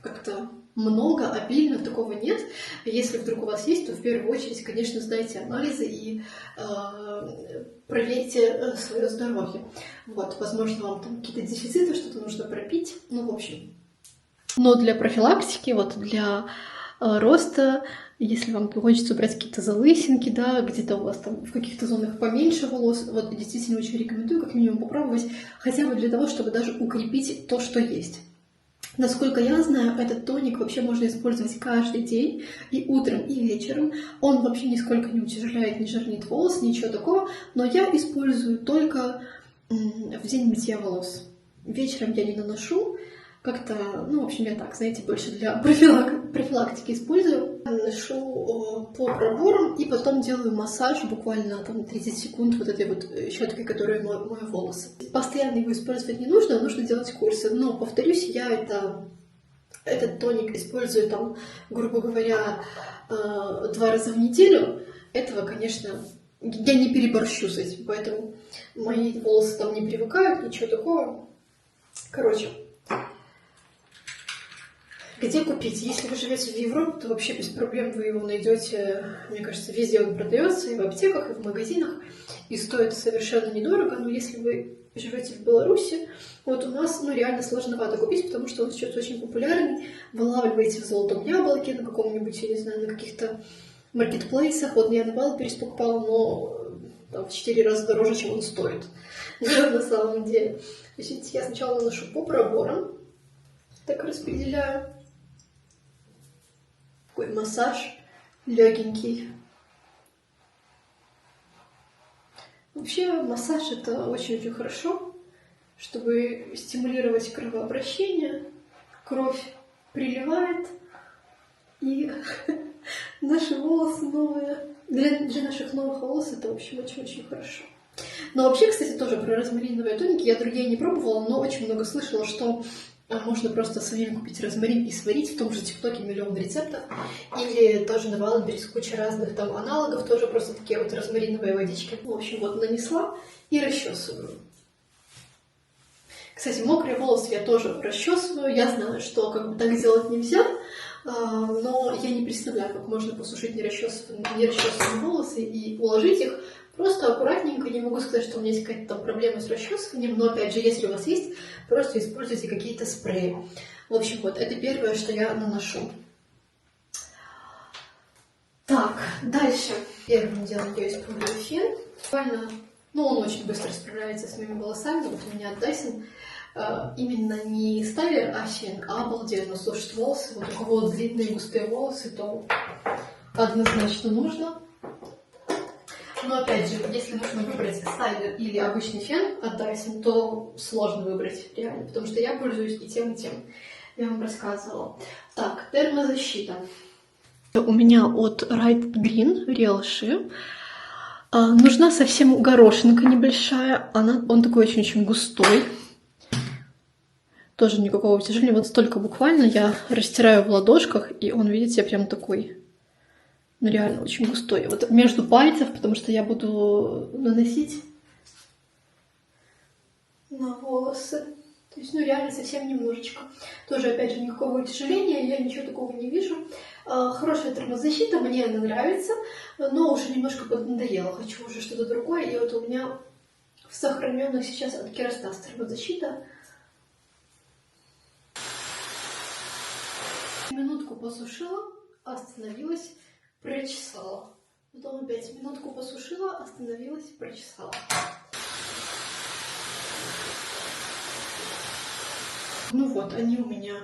как-то много, обильно, такого нет. Если вдруг у вас есть, то в первую очередь, конечно, сдайте анализы и проверьте свое здоровье. Вот, возможно, вам там какие-то дефициты, что-то нужно пропить, ну, в общем. Но для профилактики, вот для роста, если вам хочется убрать какие-то залысинки, да, где-то у вас там в каких-то зонах поменьше волос, вот действительно очень рекомендую как минимум попробовать, хотя бы для того, чтобы даже укрепить то, что есть. Насколько я знаю, этот тоник вообще можно использовать каждый день, и утром, и вечером. Он вообще нисколько не утяжеляет, не жирнит волос, ничего такого, но я использую только в день мытья волос. Вечером я не наношу, как-то, ну, в общем, я так, знаете, больше для профилактики использую. Наношу по проборам и потом делаю массаж буквально там 30 секунд вот этой вот щеткой, которая мою волосы. Постоянно его использовать не нужно, нужно делать курсы. Но, повторюсь, я этот тоник использую там, грубо говоря, 2 раза в неделю. Этого, конечно, я не переборщу с этим, поэтому мои волосы там не привыкают, ничего такого. Короче, где купить? Если вы живете в Европе, то вообще без проблем вы его найдете, мне кажется, везде он продается, и в аптеках, и в магазинах, и стоит совершенно недорого. Но если вы живете в Беларуси, вот у нас, ну, реально сложновато купить, потому что он сейчас очень популярный. Вылавливаете в Золотом Яблоке, на каком-нибудь, я не знаю, на каких-то маркетплейсах. Вот я на Wildberries покупала, но там в 4 раза дороже, чем он стоит на самом деле. То есть я сначала наношу по проборам, так распределяю. Такой массаж легенький. Вообще массаж это очень-очень хорошо, чтобы стимулировать кровообращение. Кровь приливает, и наши волосы новые. Для наших новых волос это, в общем, очень-очень хорошо. Но вообще, кстати, тоже про розмариновые тоники я другие не пробовала, но очень много слышала, что можно просто самим купить розмарин и сварить. В том же ТикТоке миллион рецептов. Или тоже на Wildberries куча разных там аналогов, тоже просто такие вот розмариновые водички. В общем, вот нанесла и расчесываю. Кстати, мокрые волосы я тоже расчесываю. Я знаю, что как бы так делать нельзя, но я не представляю, как можно посушить нерасчесанные волосы и уложить их. Просто аккуратненько, не могу сказать, что у меня есть какая-то там проблема с расчесыванием, но опять же, если у вас есть, просто используйте какие-то спреи. В общем, вот, это первое, что я наношу. Так, дальше. Первым делом я использую фен. Буквально, ну, он очень быстро справляется с моими волосами. Вот у меня от Dyson именно не стайлер, а фен, а обалденно сушит волосы. Вот у кого длинные густые волосы, то однозначно нужно. Но опять же, если нужно выбрать стайлер или обычный фен от Dyson, то сложно выбрать реально, потому что я пользуюсь и тем, и тем. Я вам рассказывала. Так, термозащита. У меня от Right Green Realshi нужна совсем горошинка небольшая. Он такой очень-очень густой. Тоже никакого утяжеления. Вот столько буквально я растираю в ладошках, и он, видите, прям такой, ну реально очень густой. Вот между пальцев, потому что я буду наносить на волосы. То есть, ну реально совсем немножечко. Тоже, опять же, никакого утяжеления, я ничего такого не вижу. Хорошая термозащита, мне она нравится, но уже немножко поднадоело. Хочу уже что-то другое. И вот у меня в сохраненных сейчас от Kerastase термозащита. Минутку посушила, остановилась, прочесала. Потом опять минутку посушила, остановилась, прочесала. Ну вот, они у меня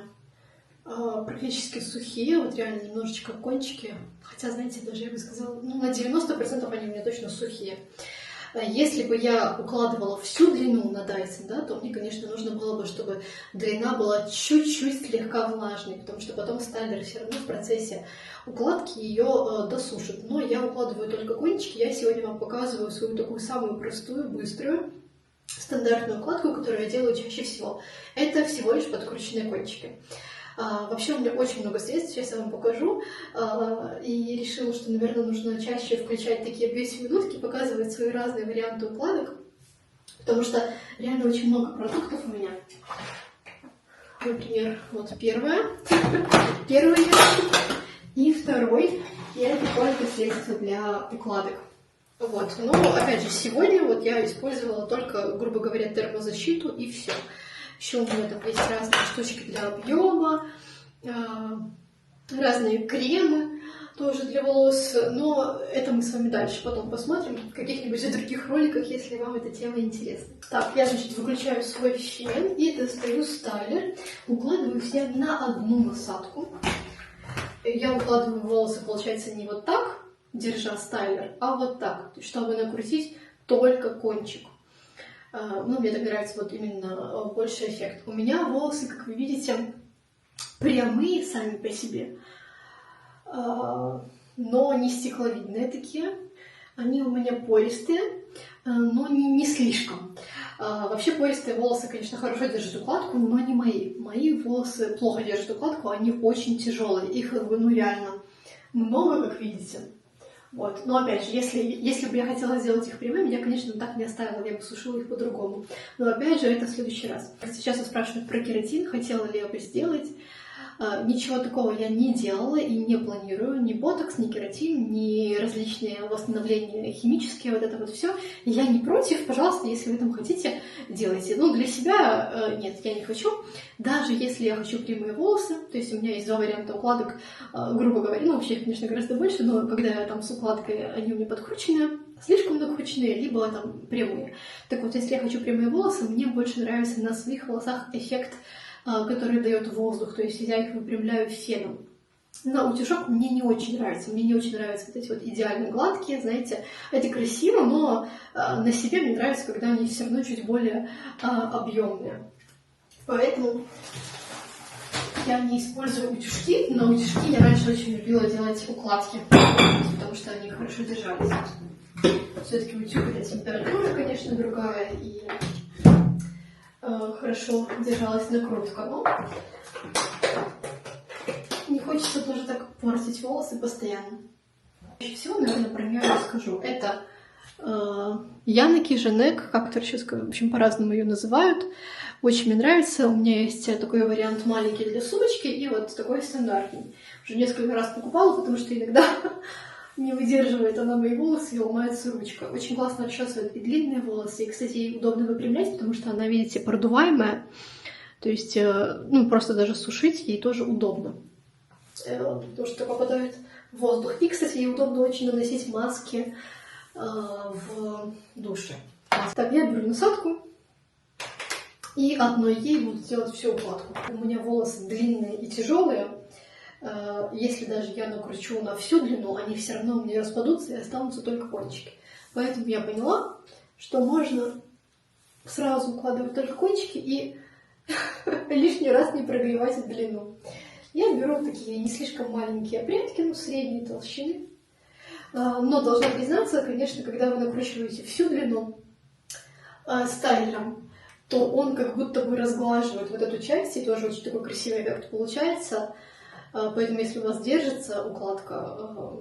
практически сухие, вот реально немножечко кончики. Хотя, знаете, даже я бы сказала, ну на 90% они у меня точно сухие. Если бы я укладывала всю длину на Dyson, да, то мне, конечно, нужно было бы, чтобы длина была чуть-чуть слегка влажной, потому что потом стайлер все равно в процессе укладки ее досушит. Но я укладываю только кончики. Я сегодня вам показываю свою такую самую простую, быструю, стандартную укладку, которую я делаю чаще всего. Это всего лишь подкрученные кончики. Вообще у меня очень много средств, сейчас я вам покажу. И решила, что, наверное, нужно чаще включать такие бьюти-минутки, показывать свои разные варианты укладок, потому что реально очень много продуктов у меня. Например, вот первый и второй — это только средства для укладок. Вот, но опять же, сегодня вот я использовала только, грубо говоря, термозащиту и все. Еще у меня там есть разные штучки для объема, разные кремы тоже для волос, но это мы с вами дальше потом посмотрим в каких-нибудь других роликах, если вам эта тема интересна. Так, я, значит, выключаю свой фен и достаю стайлер, укладываю все на одну насадку. Я укладываю волосы, получается, не вот так, держа стайлер, а вот так, чтобы накрутить только кончик. Ну, мне так нравится вот именно больше эффект. У меня волосы, как вы видите, прямые сами по себе, но не стекловидные такие. Они у меня пористые, но не слишком. Вообще пористые волосы, конечно, хорошо держат укладку, но не мои. Мои волосы плохо держат укладку, они очень тяжелые. Их, ну, реально много, как видите. Вот. Но опять же, если бы я хотела сделать их прямыми, я, конечно, так не оставила, я бы сушила их по-другому. Но опять же, это в следующий раз. Сейчас вы спрашиваете про кератин, хотела ли я бы сделать. Ничего такого я не делала и не планирую. Ни ботокс, ни кератин, ни различные восстановления химические, вот это вот все. Я не против, пожалуйста, если вы там хотите, делайте. Ну, для себя нет, я не хочу. Даже если я хочу прямые волосы, то есть у меня есть два варианта укладок, грубо говоря, ну, вообще, конечно, гораздо больше, но когда я там с укладкой, они у меня подкрученные, слишком накрученные, либо там прямые. Так вот, если я хочу прямые волосы, мне больше нравится на своих волосах эффект, который дает воздух, то есть я их выпрямляю феном. На утюжок мне не очень нравится. Мне не очень нравятся вот эти вот идеально гладкие, знаете, эти красиво, но на себе мне нравится, когда они все равно чуть более объемные. Поэтому я не использую утюжки. На утюжки я раньше очень любила делать укладки, потому что они хорошо держались. Все-таки утюг — это температура, конечно, другая, и хорошо держалась накрутка, но не хочется тоже так портить волосы постоянно. Чаще всего, наверное, про нее я расскажу. Это Янеки, Жанек, как-то сейчас, в общем, по-разному ее называют. Очень мне нравится. У меня есть такой вариант маленький для сумочки и вот такой стандартный. Уже несколько раз покупала, потому что иногда не выдерживает она мои волосы и ломается ручка. Очень классно расчесывает и длинные волосы. И, кстати, ей удобно выпрямлять, потому что она, видите, продуваемая. То есть, ну, просто даже сушить ей тоже удобно. Потому что попадает воздух. И, кстати, ей удобно очень наносить маски в душе. Так, я беру насадку и одной ей буду делать всю укладку. У меня волосы длинные и тяжелые. Если даже я накручу на всю длину, они все равно у меня распадутся и останутся только кончики. Поэтому я поняла, что можно сразу укладывать только кончики и лишний раз не прогревать длину. Я беру такие не слишком маленькие прядки, ну, средней толщины. Но должна признаться, конечно, когда вы накручиваете всю длину стайлером, то он как будто бы разглаживает вот эту часть, и тоже очень такой красивый эффект получается. Поэтому, если у вас держится укладка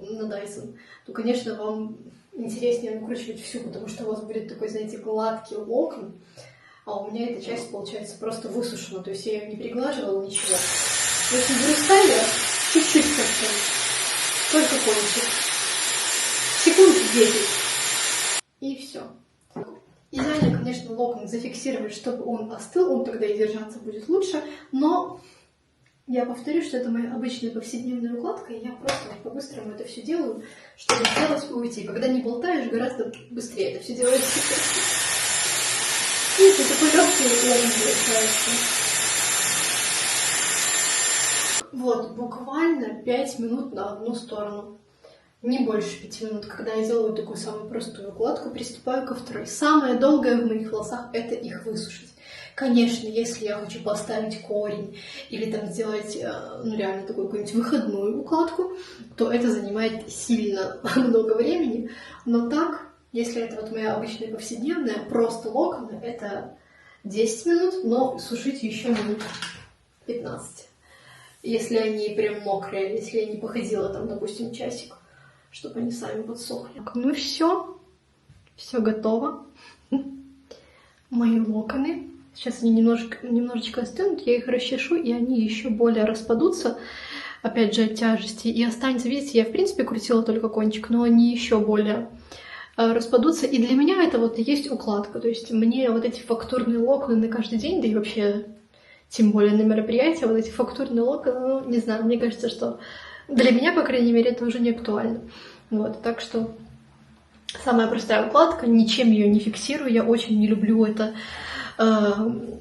на Dyson, то, конечно, вам интереснее накручивать всю, потому что у вас будет такой, знаете, гладкий локон, а у меня эта часть получается просто высушена, то есть я ее не приглаживала, ничего. В общем, беру стайлер, чуть-чуть совсем, только кончик, секунд 10, и все. Идеально, конечно, локон зафиксировать, чтобы он остыл, он тогда и держаться будет лучше, но я повторю, что это моя обычная повседневная укладка, и я просто по-быстрому это все делаю, чтобы сделать и уйти. Когда не болтаешь, гораздо быстрее это все делается. Видите, такой легкий локон получается. Вот, буквально 5 минут на одну сторону. Не больше 5 минут, когда я делаю такую самую простую укладку, приступаю ко второй. Самое долгое в моих волосах — это их высушить. Конечно, если я хочу поставить корень или там сделать, ну, реально такую какую-нибудь выходную укладку, то это занимает сильно много времени. Но так, если это вот моя обычная повседневная, просто локоны, это 10 минут, но сушить еще минут 15. Если они прям мокрые, если я не походила там, допустим, часик, чтобы они сами подсохли. Ну все готово. Мои локоны. Сейчас они немножечко остынут, я их расчешу, и они еще более распадутся, опять же, от тяжести. И останется, видите, я в принципе крутила только кончик, но они еще более распадутся. И для меня это вот и есть укладка. То есть мне вот эти фактурные локоны на каждый день, да и вообще, тем более на мероприятия, вот эти фактурные локоны, ну, не знаю, мне кажется, что для меня, по крайней мере, это уже не актуально. Вот, так что самая простая укладка, ничем ее не фиксирую, я очень не люблю это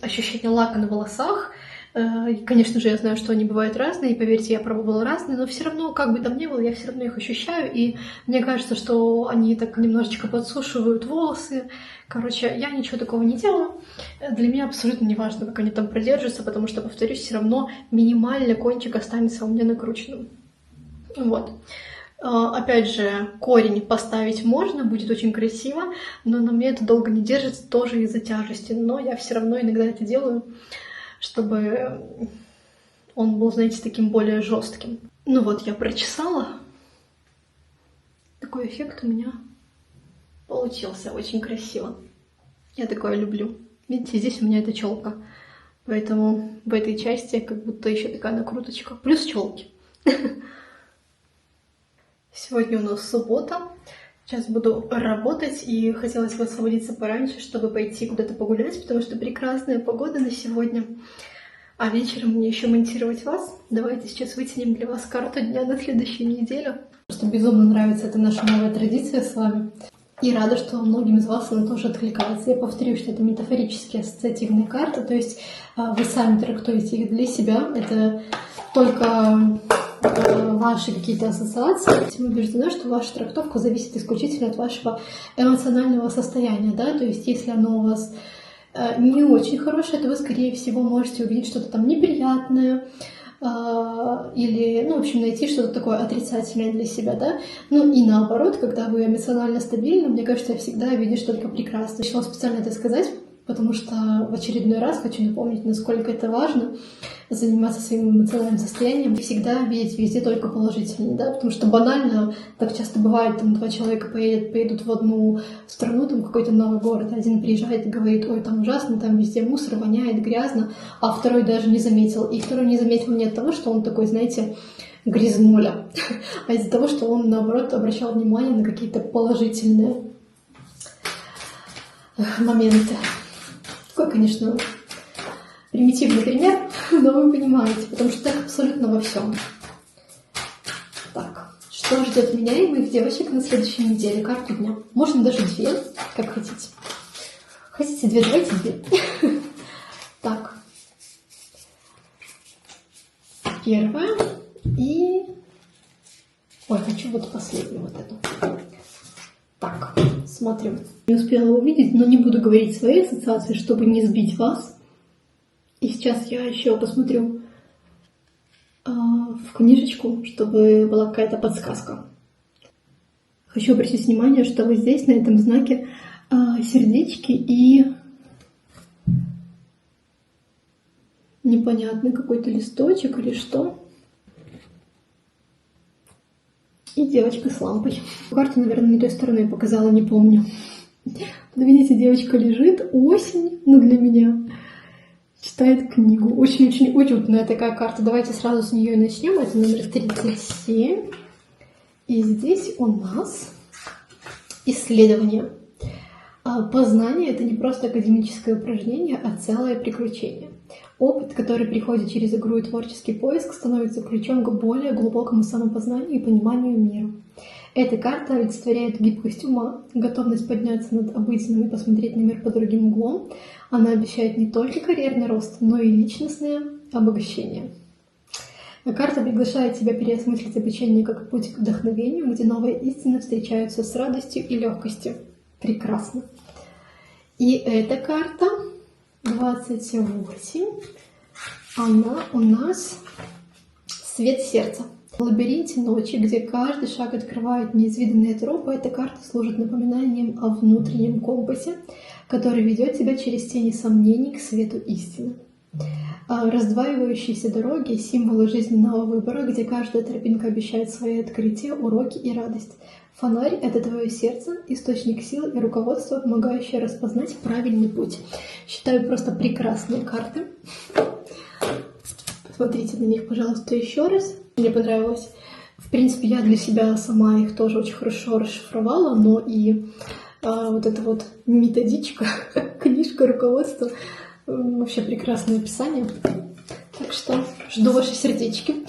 ощущение лака на волосах. Конечно же, я знаю, что они бывают разные, и поверьте, я пробовала разные, но все равно, как бы там ни было, я все равно их ощущаю, и мне кажется, что они так немножечко подсушивают волосы. Короче, я ничего такого не делаю. Для меня абсолютно не важно, как они там продержатся, потому что, повторюсь, все равно минимально кончик останется у меня накрученным. Вот. Опять же, корень поставить можно, будет очень красиво, но на мне это долго не держится, тоже из-за тяжести. Но я все равно иногда это делаю, чтобы он был, знаете, таким более жестким. Ну вот, я прочесала. Такой эффект у меня получился, очень красиво. Я такое люблю. Видите, здесь у меня эта челка, поэтому в этой части как будто еще такая накруточка. Плюс челки. Сегодня у нас суббота. Сейчас буду работать, и хотелось бы освободиться пораньше, чтобы пойти куда-то погулять, потому что прекрасная погода на сегодня. А вечером мне еще монтировать вас. Давайте сейчас вытянем для вас карту дня на следующую неделю. Просто безумно нравится эта наша новая традиция с вами. И рада, что многим из вас она тоже откликается. Я повторю, что это метафорически ассоциативная карта, то есть вы сами трактуете их для себя. Это только ваши какие-то ассоциации. Я убеждена, что ваша трактовка зависит исключительно от вашего эмоционального состояния, да, то есть если оно у вас не очень хорошее, то вы, скорее всего, можете увидеть что-то там неприятное, или, ну, в общем, найти что-то такое отрицательное для себя, да. Ну и наоборот, когда вы эмоционально стабильны, мне кажется, всегда видишь только прекрасное. Решила специально это сказать, потому что в очередной раз хочу напомнить, насколько это важно заниматься своим эмоциональным состоянием и всегда видеть везде только положительное, да, потому что банально так часто бывает, там два человека поедут в одну страну, там какой-то новый город, один приезжает и говорит: ой, там ужасно, там везде мусор, воняет, грязно, а второй даже не заметил. И второй не заметил не от того, что он такой, знаете, грязнуля, а из-за того, что он, наоборот, обращал внимание на какие-то положительные моменты. Такой, конечно, примитивный пример, но вы понимаете, потому что так абсолютно во всем. Так, что ждет меня и моих девочек на следующей неделе? Карту дня. Можно даже две, как хотите. Хотите две, давайте две. Так. Первая и... Ой, хочу вот последнюю вот эту. Так, смотрим. Не успела увидеть, но не буду говорить свои ассоциации, чтобы не сбить вас. И сейчас я еще посмотрю в книжечку, чтобы была какая-то подсказка. Хочу обратить внимание, что вот здесь, на этом знаке, сердечки и непонятный какой-то листочек или что. И девочка с лампой. Карту, наверное, не той стороной показала, не помню. Видите, девочка лежит, осень, для меня, читает книгу. Очень-очень уютная такая карта. Давайте сразу с нее и начнем. Это номер 37. И здесь у нас исследование. Познание — это не просто академическое упражнение, а целое приключение. Опыт, который приходит через игру и творческий поиск, становится ключом к более глубокому самопознанию и пониманию мира. Эта карта олицетворяет гибкость ума, готовность подняться над обыденным и посмотреть на мир под другим углом. Она обещает не только карьерный рост, но и личностное обогащение. Карта приглашает тебя переосмыслить обучение как путь к вдохновению, где новые истины встречаются с радостью и легкостью. Прекрасно. И эта карта 28, она у нас свет сердца. В лабиринте ночи, где каждый шаг открывает неизведанные тропы, эта карта служит напоминанием о внутреннем компасе, который ведет тебя через тени сомнений к свету истины. Раздваивающиеся дороги — символы жизненного выбора, где каждая тропинка обещает свои открытия, уроки и радость. Фонарь — это твое сердце, источник сил и руководство, помогающее распознать правильный путь. Считаю, просто прекрасные карты. Посмотрите на них, пожалуйста, еще раз. Мне понравилось. В принципе, я для себя сама их тоже очень хорошо расшифровала, но и вот эта вот методичка, книжка, руководство, вообще прекрасное описание. Так что жду ваши сердечки.